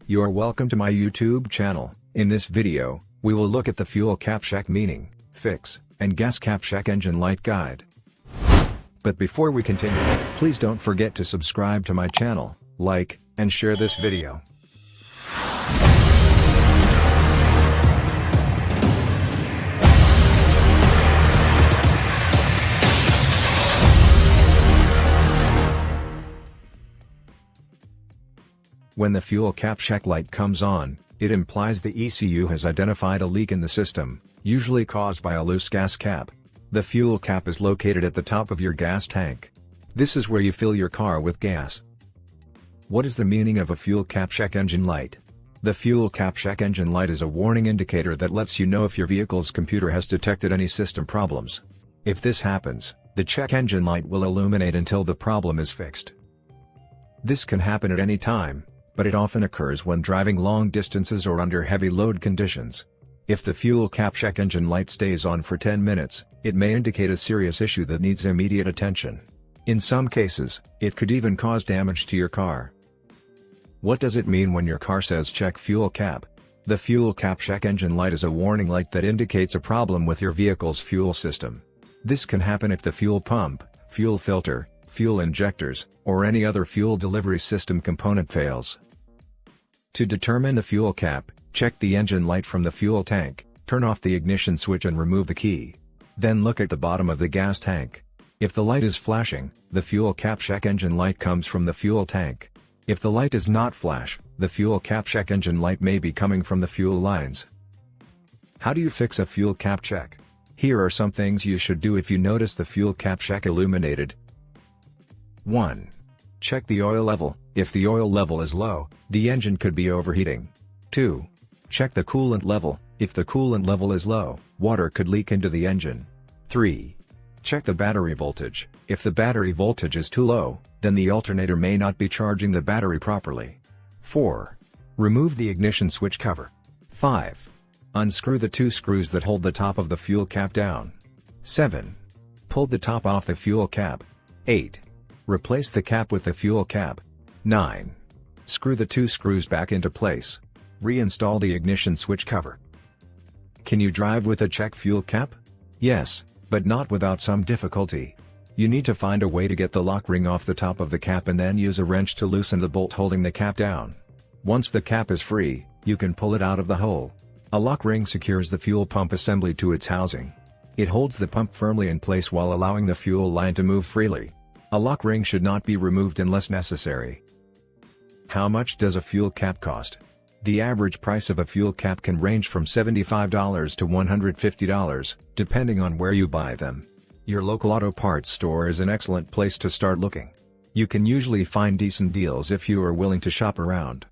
You are welcome to my YouTube channel. In this video, we will look at the fuel cap check meaning, fix, and gas cap check engine light guide. But before we continue, please don't forget to subscribe to my channel, like, and share this video. When the fuel cap check light comes on, it implies the ECU has identified a leak in the system, usually caused by a loose gas cap. The fuel cap is located at the top of your gas tank. This is where you fill your car with gas. What is the meaning of a fuel cap check engine light? The fuel cap check engine light is a warning indicator that lets you know if your vehicle's computer has detected any system problems. If this happens, the check engine light will illuminate until the problem is fixed. This can happen at any time, but it often occurs when driving long distances or under heavy load conditions. If the fuel cap check engine light stays on for 10 minutes, it may indicate a serious issue that needs immediate attention. In some cases, it could even cause damage to your car. What does it mean when your car says check fuel cap? The fuel cap check engine light is a warning light that indicates a problem with your vehicle's fuel system. This can happen if the fuel pump, fuel filter, fuel injectors, or any other fuel delivery system component fails. To determine the fuel cap, check the engine light from the fuel tank, turn off the ignition switch and remove the key. Then look at the bottom of the gas tank. If the light is flashing, the fuel cap check engine light comes from the fuel tank. If the light does not flash, the fuel cap check engine light may be coming from the fuel lines. How do you fix a fuel cap check? Here are some things you should do if you notice the fuel cap check illuminated. 1. Check the oil level. If the oil level is low, the engine could be overheating. 2. Check the coolant level. If the coolant level is low, water could leak into the engine. 3. Check the battery voltage. If the battery voltage is too low, then the alternator may not be charging the battery properly. 4. Remove the ignition switch cover. 5. Unscrew the 2 screws that hold the top of the fuel cap down. 7. Pull the top off the fuel cap. 8. Replace the cap with the fuel cap. 9. Screw the 2 screws back into place. Reinstall the ignition switch cover. Can you drive with a check fuel cap? Yes, but not without some difficulty. You need to find a way to get the lock ring off the top of the cap and then use a wrench to loosen the bolt holding the cap down. Once the cap is free, you can pull it out of the hole. A lock ring secures the fuel pump assembly to its housing. It holds the pump firmly in place while allowing the fuel line to move freely. A lock ring should not be removed unless necessary. How much does a fuel cap cost? The average price of a fuel cap can range from $75 to $150, depending on where you buy them. Your local auto parts store is an excellent place to start looking. You can usually find decent deals if you are willing to shop around.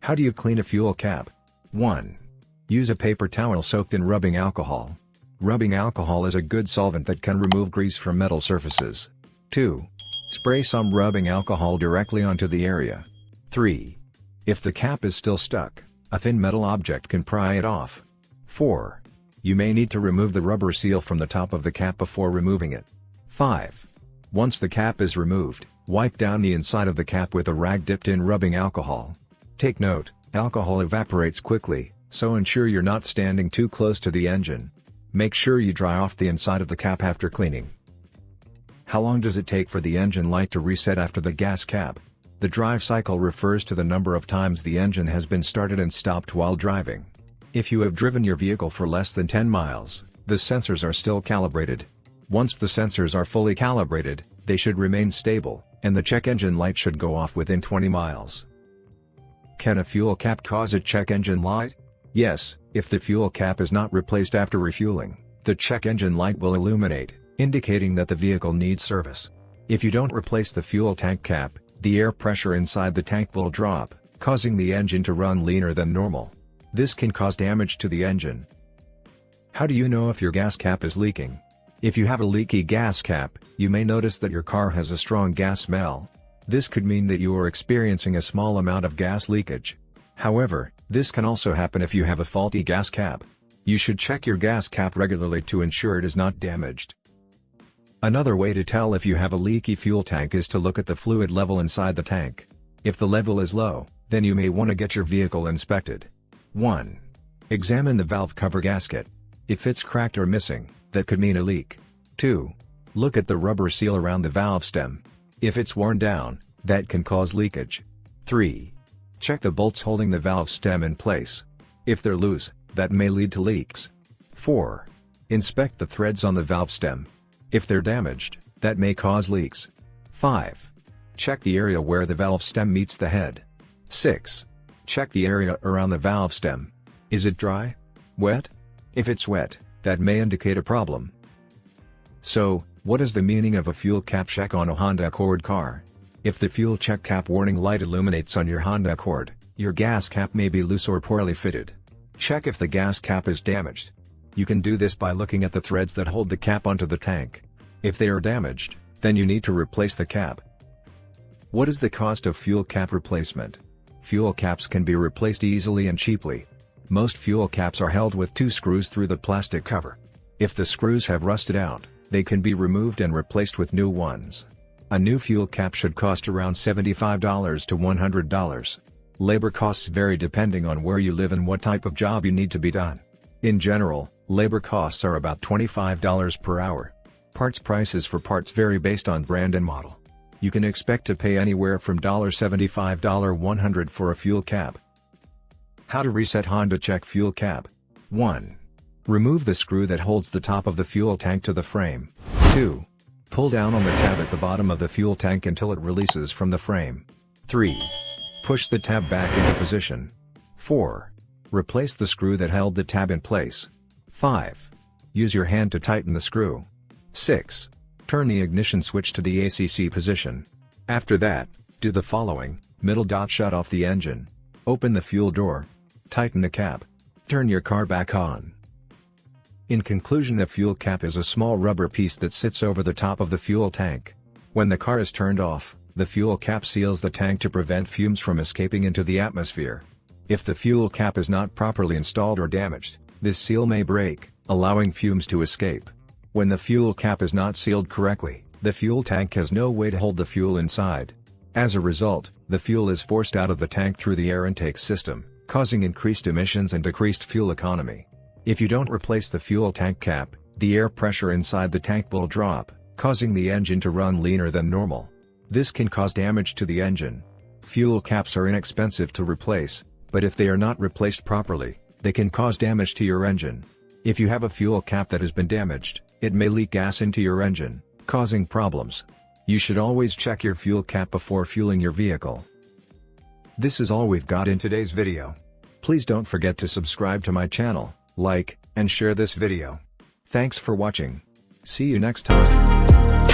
How do you clean a fuel cap? 1. Use a paper towel soaked in rubbing alcohol. Rubbing alcohol is a good solvent that can remove grease from metal surfaces. 2. Spray some rubbing alcohol directly onto the area. 3. If the cap is still stuck, a thin metal object can pry it off. 4. You may need to remove the rubber seal from the top of the cap before removing it. 5. Once the cap is removed, wipe down the inside of the cap with a rag dipped in rubbing alcohol. Take note, alcohol evaporates quickly, so ensure you're not standing too close to the engine. Make sure you dry off the inside of the cap after cleaning. How long does it take for the engine light to reset after the gas cap? The drive cycle refers to the number of times the engine has been started and stopped while driving. If you have driven your vehicle for less than 10 miles, the sensors are still calibrated. Once the sensors are fully calibrated, they should remain stable, and the check engine light should go off within 20 miles. Can a fuel cap cause a check engine light? Yes, if the fuel cap is not replaced after refueling, the check engine light will illuminate, indicating that the vehicle needs service. If you don't replace the fuel tank cap, the air pressure inside the tank will drop, causing the engine to run leaner than normal. This can cause damage to the engine. How do you know if your gas cap is leaking? If you have a leaky gas cap, you may notice that your car has a strong gas smell. This could mean that you are experiencing a small amount of gas leakage. However, this can also happen if you have a faulty gas cap. You should check your gas cap regularly to ensure it is not damaged. Another way to tell if you have a leaky fuel tank is to look at the fluid level inside the tank. If the level is low, then you may want to get your vehicle inspected. 1. Examine the valve cover gasket. If it's cracked or missing, that could mean a leak. 2. Look at the rubber seal around the valve stem. If it's worn down, that can cause leakage. 3. Check the bolts holding the valve stem in place. If they're loose, that may lead to leaks. 4. Inspect the threads on the valve stem. If they're damaged, that may cause leaks. 5. Check the area where the valve stem meets the head. 6. Check the area around the valve stem. Is it dry? Wet? If it's wet, that may indicate a problem. So, what is the meaning of a fuel cap check on a Honda Accord car? If the fuel check cap warning light illuminates on your Honda Accord, your gas cap may be loose or poorly fitted. Check if the gas cap is damaged. You can do this by looking at the threads that hold the cap onto the tank. If they are damaged, then you need to replace the cap. What is the cost of fuel cap replacement? Fuel caps can be replaced easily and cheaply. Most fuel caps are held with 2 screws through the plastic cover. If the screws have rusted out, they can be removed and replaced with new ones. A new fuel cap should cost around $75 to $100. Labor costs vary depending on where you live and what type of job you need to be done. In general, labor costs are about $25 per hour. Parts prices for parts vary based on brand and model. You can expect to pay anywhere from $75 to $100 for a fuel cap. How to reset Honda check fuel cap. 1. Remove the screw that holds the top of the fuel tank to the frame. 2. Pull down on the tab at the bottom of the fuel tank until it releases from the frame. 3. Push the tab back into position. 4. Replace the screw that held the tab in place. 5. Use your hand to tighten the screw. 6. Turn the ignition switch to the ACC position. After that, do the following: shut off the engine. Open the fuel door. Tighten the cap. Turn your car back on. In conclusion, the fuel cap is a small rubber piece that sits over the top of the fuel tank. When the car is turned off, the fuel cap seals the tank to prevent fumes from escaping into the atmosphere. If the fuel cap is not properly installed or damaged, this seal may break, allowing fumes to escape. When the fuel cap is not sealed correctly, the fuel tank has no way to hold the fuel inside. As a result, the fuel is forced out of the tank through the air intake system, causing increased emissions and decreased fuel economy. If you don't replace the fuel tank cap, the air pressure inside the tank will drop, causing the engine to run leaner than normal. This can cause damage to the engine. Fuel caps are inexpensive to replace, but if they are not replaced properly, they can cause damage to your engine. If you have a fuel cap that has been damaged, it may leak gas into your engine, causing problems. You should always check your fuel cap before fueling your vehicle. This is all we've got in today's video. Please don't forget to subscribe to my channel, like, and share this video. Thanks for watching. See you next time.